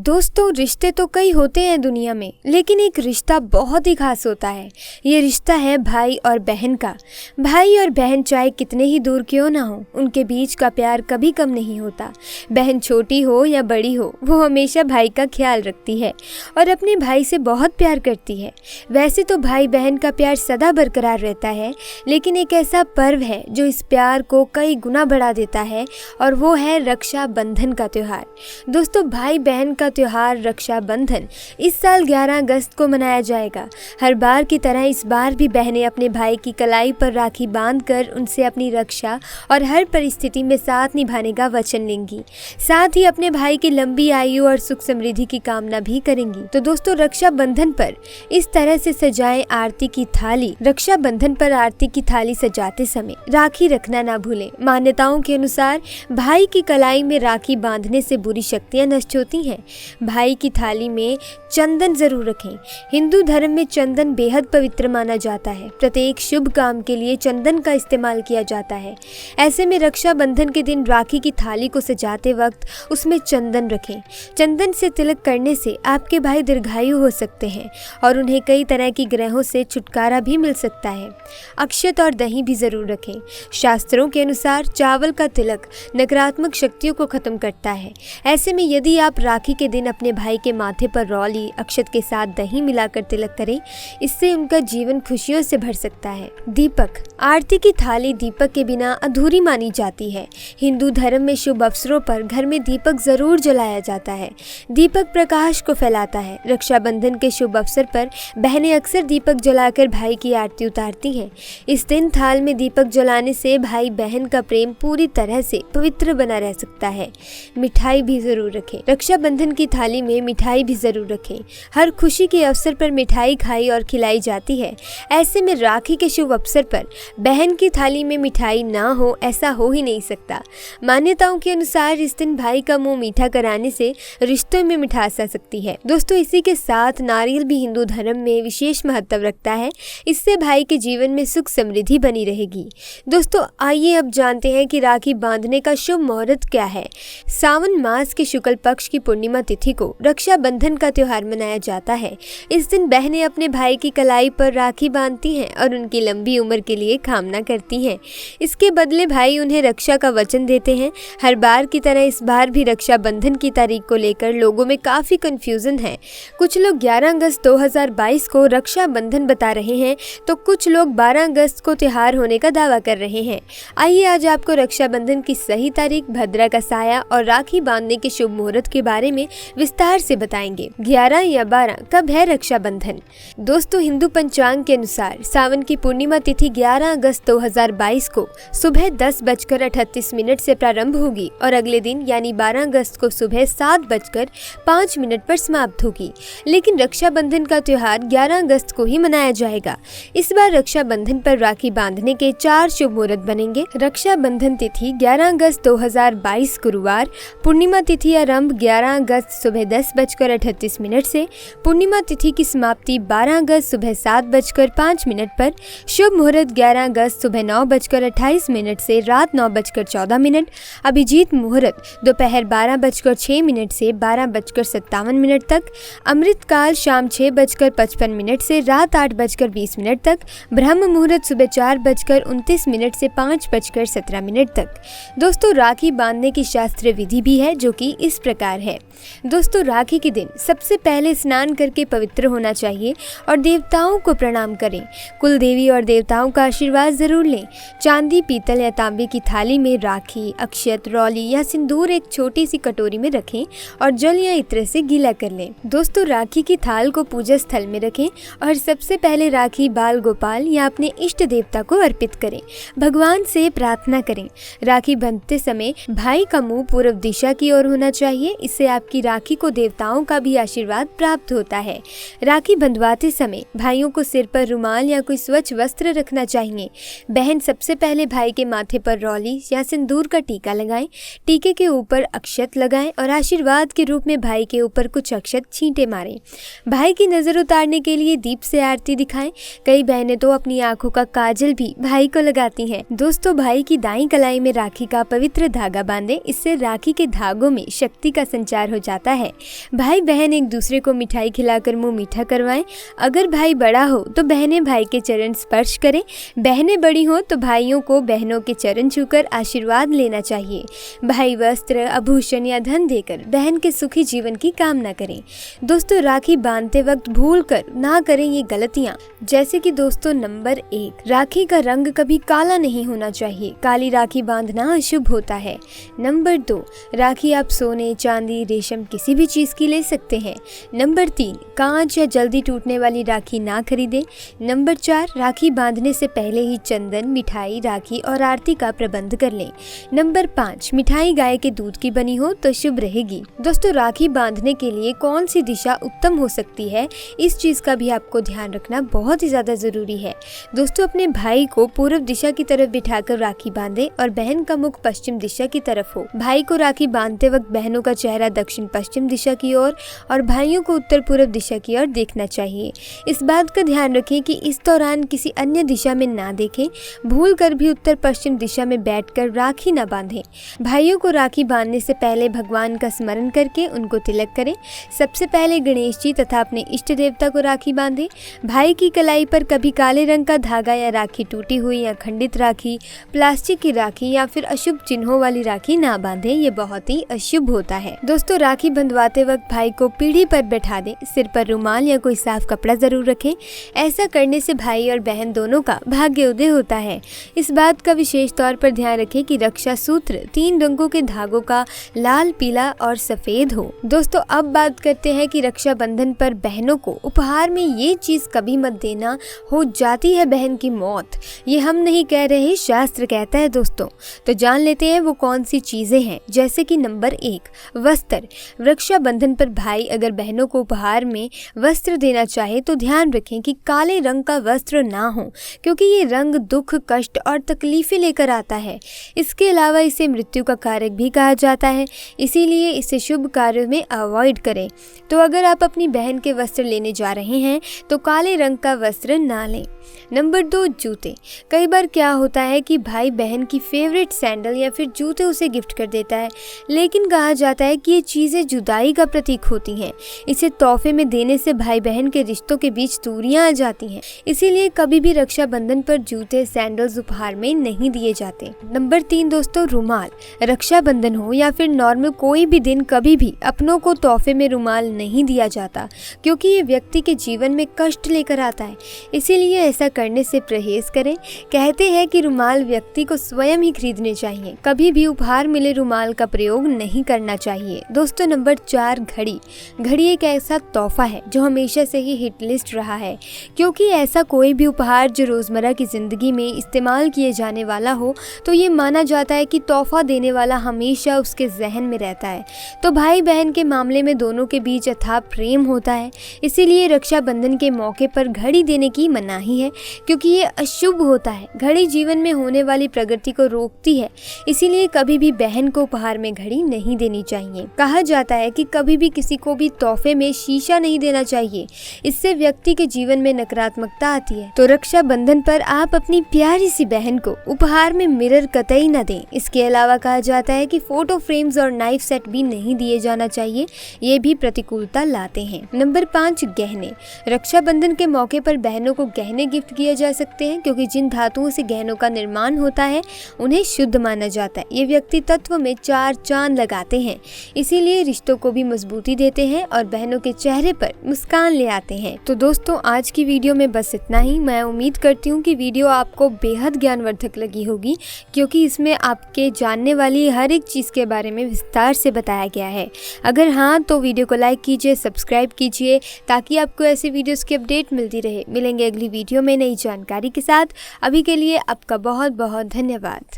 दोस्तों, रिश्ते तो कई होते हैं दुनिया में, लेकिन एक रिश्ता बहुत ही खास होता है। ये रिश्ता है भाई और बहन का। भाई और बहन चाहे कितने ही दूर क्यों ना हो, उनके बीच का प्यार कभी कम नहीं होता। बहन छोटी हो या बड़ी हो, वो हमेशा भाई का ख्याल रखती है और अपने भाई से बहुत प्यार करती है। वैसे तो भाई बहन का प्यार सदा बरकरार रहता है, लेकिन एक ऐसा पर्व है जो इस प्यार को कई गुना बढ़ा देता है, और वो है रक्षाबंधन का त्यौहार। दोस्तों, भाई बहन का त्योहार रक्षाबंधन इस साल 11 अगस्त को मनाया जाएगा। हर बार की तरह इस बार भी बहनें अपने भाई की कलाई पर राखी बांधकर उनसे अपनी रक्षा और हर परिस्थिति में साथ निभाने का वचन लेंगी। साथ ही अपने भाई की लंबी आयु और सुख समृद्धि की कामना भी करेंगी। तो दोस्तों, रक्षाबंधन पर इस तरह से सजाएं आरती की थाली। रक्षाबंधन पर आरती की थाली सजाते समय राखी रखना ना भूलें। मान्यताओं के अनुसार भाई की कलाई में राखी बांधने से बुरी शक्तियां नष्ट होती हैं। भाई की थाली में चंदन जरूर रखें। हिंदू धर्म में चंदन बेहद पवित्र माना जाता है। प्रत्येक शुभ काम के लिए चंदन का इस्तेमाल किया जाता है। ऐसे में रक्षाबंधन के दिन राखी की थाली को सजाते वक्त उसमें चंदन रखें। चंदन से तिलक करने से आपके भाई दीर्घायु हो सकते हैं और उन्हें कई तरह की ग्रहों से छुटकारा भी मिल सकता है। अक्षत और दही भी जरूर रखें। शास्त्रों के अनुसार चावल का तिलक नकारात्मक शक्तियों को खत्म करता है। ऐसे में यदि आप राखी के दिन अपने भाई के माथे पर रौली अक्षत के साथ दही मिलाकर तिलक करें, इससे उनका जीवन खुशियों से भर सकता है। दीपक। आरती की थाली दीपक के बिना अधूरी मानी जाती है। हिंदू धर्म में शुभ अवसरों पर घर में दीपक जरूर जलाया जाता है। दीपक प्रकाश को फैलाता है। रक्षाबंधन के शुभ अवसर पर बहनें अक्सर दीपक जलाकर भाई की आरती उतारती हैं। इस दिन थाल में दीपक जलाने से भाई बहन का प्रेम पूरी तरह से पवित्र बना रह सकता है। मिठाई भी जरूर रखें। रक्षाबंधन की थाली में मिठाई भी जरूर रखें। हर खुशी के अवसर पर मिठाई खाई और खिलाई जाती है। ऐसे में राखी के शुभ अवसर पर बहन की थाली में मिठाई ना हो, ऐसा हो ही नहीं सकता। मान्यताओं के अनुसार इस दिन भाई का मुंह मीठा कराने से रिश्तों में मिठास आ सकती है। दोस्तों, इसी के साथ नारियल भी हिंदू धर्म में विशेष महत्व रखता है। इससे भाई के जीवन में सुख समृद्धि बनी रहेगी। दोस्तों, आइए अब जानते हैं कि राखी बांधने का शुभ मुहूर्त क्या है। सावन मास के शुक्ल पक्ष की पूर्णिमा तिथि को रक्षाबंधन का त्योहार मनाया जाता है। इस दिन बहनें अपने भाई की कलाई पर राखी बांधती हैं और उनकी लंबी उम्र के लिए कामना करती हैं। इसके बदले भाई उन्हें रक्षा का वचन देते हैं। हर बार की तरह इस बार भी रक्षाबंधन की तारीख को लेकर लोगों में काफी कंफ्यूजन है। कुछ लोग 11 अगस्त 2022 को रक्षाबंधन बता रहे हैं, तो कुछ लोग 12 अगस्त को त्योहार होने का दावा कर रहे हैं। आइए आज आपको रक्षाबंधन की सही तारीख, भद्रा का साया और राखी बांधने के शुभ मुहूर्त के बारे में विस्तार से बताएंगे। 11 या 12 कब है रक्षाबंधन? दोस्तों, हिंदू पंचांग के अनुसार सावन की पूर्णिमा तिथि 11 अगस्त 2022 को सुबह 10:38 से प्रारंभ होगी और अगले दिन यानी 12 अगस्त को सुबह 7:05 पर समाप्त होगी। लेकिन रक्षाबंधन का त्योहार 11 अगस्त को ही मनाया जाएगा। इस बार रक्षाबंधन पर राखी बांधने के 4 शुभ मुहूर्त बनेंगे। रक्षाबंधन तिथि 11 अगस्त 2022 गुरुवार। पूर्णिमा तिथि आरंभ 11 अगस्त सुबह 10:38 से। पूर्णिमा तिथि की समाप्ति 12 अगस्त सुबह 7:05 पर। शुभ मुहूर्त 11 अगस्त सुबह 9:28 से रात 9:14। अभिजीत मुहूर्त दोपहर 12:06 से 12:57 तक। अमृत काल शाम 6:55 से रात 8:20 तक। ब्रह्म मुहूर्त सुबह 4:29 से 5:17 तक। दोस्तों, राखी बांधने की शास्त्रीय विधि भी है, जो कि इस प्रकार है। दोस्तों, राखी के दिन सबसे पहले स्नान करके पवित्र होना चाहिए और देवताओं को प्रणाम करें। कुल देवी और देवताओं का आशीर्वाद जरूर लें। चांदी, पीतल या तांबे की थाली में राखी, अक्षत, रौली या सिंदूर एक छोटी सी कटोरी में रखें और जल या इत्र से गीला कर लें। दोस्तों, राखी की थाल को पूजा स्थल में रखें और सबसे पहले राखी बाल गोपाल या अपने इष्ट देवता को अर्पित करें। भगवान से प्रार्थना करें। राखी बांधते समय भाई का मुंह पूर्व दिशा की ओर होना चाहिए। इससे आपकी राखी को देवताओं का भी आशीर्वाद प्राप्त होता है। राखी बंधवाते समय भाइयों को सिर पर रुमाल या कोई स्वच्छ वस्त्र रखना चाहिए। बहन सबसे पहले भाई के माथे पर रौली या सिंदूर का टीका लगाएं। टीके के ऊपर अक्षत लगाएं और आशीर्वाद के रूप में भाई के ऊपर कुछ अक्षत छींटे मारें। भाई की नजर उतारने के लिए दीप से आरती दिखाएं। कई बहनें तो अपनी आंखों का काजल भी भाई को लगाती हैं। दोस्तों, भाई की दाईं कलाई में राखी का पवित्र धागा बांधें। इससे राखी के धागों में शक्ति का संचार हो जाता बताता है। भाई बहन एक दूसरे को मिठाई खिलाकर मुंह मीठा करवाएं। अगर भाई बड़ा हो तो बहनें भाई के चरण स्पर्श करें। बहनें बड़ी हो तो भाइयों को बहनों के चरण छूकर आशीर्वाद लेना चाहिए। भाई वस्त्र, आभूषण या धन देकर बहन के सुखी जीवन की कामना करें। दोस्तों, राखी बांधते वक्त भूल कर ना करें ये गलतियां, जैसे कि दोस्तों नंबर 1, राखी का रंग कभी काला नहीं होना चाहिए। काली राखी बांधना अशुभ होता है। नंबर 2, राखी आप सोने, चांदी, रेशम किसी भी चीज की ले सकते हैं। नंबर 3, कांच या जल्दी टूटने वाली राखी ना खरीदें। नंबर 4, राखी बांधने से पहले ही चंदन, मिठाई, राखी और आरती का प्रबंध कर लें। नंबर 5, मिठाई गाय के दूध की बनी हो तो शुभ रहेगी। दोस्तों, राखी बांधने के लिए कौन सी दिशा उत्तम हो सकती है, इस चीज का भी आपको ध्यान रखना बहुत ही ज्यादा जरूरी है। दोस्तों, अपने भाई को पूर्व दिशा की तरफ बिठाकर राखी बांधे और बहन का मुख पश्चिम दिशा की तरफ हो। भाई को राखी बांधते वक्त बहनों का चेहरा दक्षिण पश्चिम दिशा की ओर और भाइयों को उत्तर पूर्व दिशा की ओर देखना चाहिए। इस बात का ध्यान रखें कि इस दौरान किसी अन्य दिशा में ना देखें। भूल कर भी उत्तर पश्चिम दिशा में बैठकर राखी न बांधें। भाइयों को राखी बांधने से पहले भगवान का स्मरण करके उनको तिलक करें। सबसे पहले गणेश जी तथा अपने इष्ट देवता को राखी बांधें। भाई की कलाई पर कभी काले रंग का धागा या राखी, टूटी हुई या खंडित राखी, प्लास्टिक की राखी या फिर अशुभ चिन्हों वाली राखी ना बांधें, ये बहुत ही अशुभ होता है। दोस्तों, राखी बंधवाते वक्त भाई को पीढ़ी पर बैठा दें। सिर पर रुमाल या कोई साफ कपड़ा जरूर रखें। ऐसा करने से भाई और बहन दोनों का भाग्य उदय होता है। इस बात का विशेष तौर पर ध्यान रखें कि रक्षा सूत्र 3 रंगों के धागों का लाल, पीला और सफेद हो। दोस्तों, अब बात करते हैं कि रक्षाबंधन पर बहनों को उपहार में ये चीज कभी मत देना, हो जाती है बहन की मौत। ये हम नहीं कह रहे, शास्त्र कहता है दोस्तों। तो जान लेते हैं वो कौन सी चीजें हैं। जैसे कि नंबर 1, वस्त्र। रक्षाबंधन पर भाई अगर बहनों को उपहार में वस्त्र देना चाहे तो ध्यान रखें कि काले रंग का वस्त्र ना हो, क्योंकि ये रंग दुख, कष्ट और तकलीफें लेकर आता है। इसके अलावा इसे मृत्यु का कारक भी कहा जाता है, इसीलिए इसे शुभ कार्यों में अवॉइड करें। तो अगर आप अपनी बहन के वस्त्र लेने जा रहे हैं तो काले रंग का वस्त्र ना लें। नंबर 2, जूते। कई बार क्या होता है कि भाई बहन की फेवरेट सैंडल या फिर जूते उसे गिफ्ट कर देता है, लेकिन कहा जाता है कि ये चीज़ें जुदाई का प्रतीक होती हैं। इसे तोहफे में देने से भाई बहन के रिश्तों के बीच दूरियां आ जाती हैं। इसीलिए कभी भी रक्षाबंधन पर जूते, सैंडल्स उपहार में नहीं दिए जाते। नंबर 3 दोस्तों, रुमाल। रक्षाबंधन हो या फिर नॉर्मल कोई भी दिन, कभी भी अपनों को तोहफे में रुमाल नहीं दिया जाता, क्योंकि ये व्यक्ति के जीवन में कष्ट लेकर आता है। इसीलिए ऐसा करने से परहेज करें। कहते हैं कि रुमाल व्यक्ति को स्वयं ही खरीदने चाहिए, कभी भी उपहार मिले रुमाल का प्रयोग नहीं करना चाहिए। दोस्तों, नंबर 4, घड़ी। घड़ी एक ऐसा तोहफा है जो हमेशा से ही हिट लिस्ट रहा है, क्योंकि ऐसा कोई भी उपहार जो रोजमर्रा की जिंदगी में इस्तेमाल किए जाने वाला हो तो ये माना जाता है कि तोहफा देने वाला हमेशा उसके जहन में रहता है। तो भाई बहन के मामले में दोनों के बीच अथाह प्रेम होता है। इसीलिए रक्षाबंधन के मौके पर घड़ी देने की मनाही है, क्योंकि ये अशुभ होता है। घड़ी जीवन में होने वाली प्रगति को रोकती है, इसीलिए कभी भी बहन को उपहार में घड़ी नहीं देनी चाहिए। कहा जाता है कि कभी भी किसी को भी तोहफे में शीशा नहीं देना चाहिए, इससे व्यक्ति के जीवन में नकारात्मकता आती है। तो रक्षाबंधन पर आप अपनी प्यारी सी बहन को उपहार में मिरर कतई न दें। इसके अलावा कहा जाता है कि फोटो फ्रेम्स और नाइफ सेट भी नहीं दिए जाना चाहिए, ये भी प्रतिकूलता लाते हैं। नंबर 5, गहने। रक्षाबंधन के मौके पर बहनों को गहने गिफ्ट किए जा सकते हैं, क्योंकि जिन धातुओं से गहनों का निर्माण होता है उन्हें शुद्ध माना जाता है। ये व्यक्ति तत्व में 4 चांद लगाते हैं, इसीलिए रिश्तों को भी मजबूती देते हैं और बहनों के चेहरे पर मुस्कान ले आते हैं। तो दोस्तों, आज की वीडियो में बस इतना ही। मैं उम्मीद करती हूँ कि वीडियो आपको बेहद ज्ञानवर्धक लगी होगी, क्योंकि इसमें आपके जानने वाली हर एक चीज़ के बारे में विस्तार से बताया गया है। अगर हाँ, तो वीडियो को लाइक कीजिए, सब्सक्राइब कीजिए, ताकि आपको ऐसी वीडियोस की अपडेट मिलती रहे। मिलेंगे अगली वीडियो में नई जानकारी के साथ। अभी के लिए आपका बहुत बहुत धन्यवाद।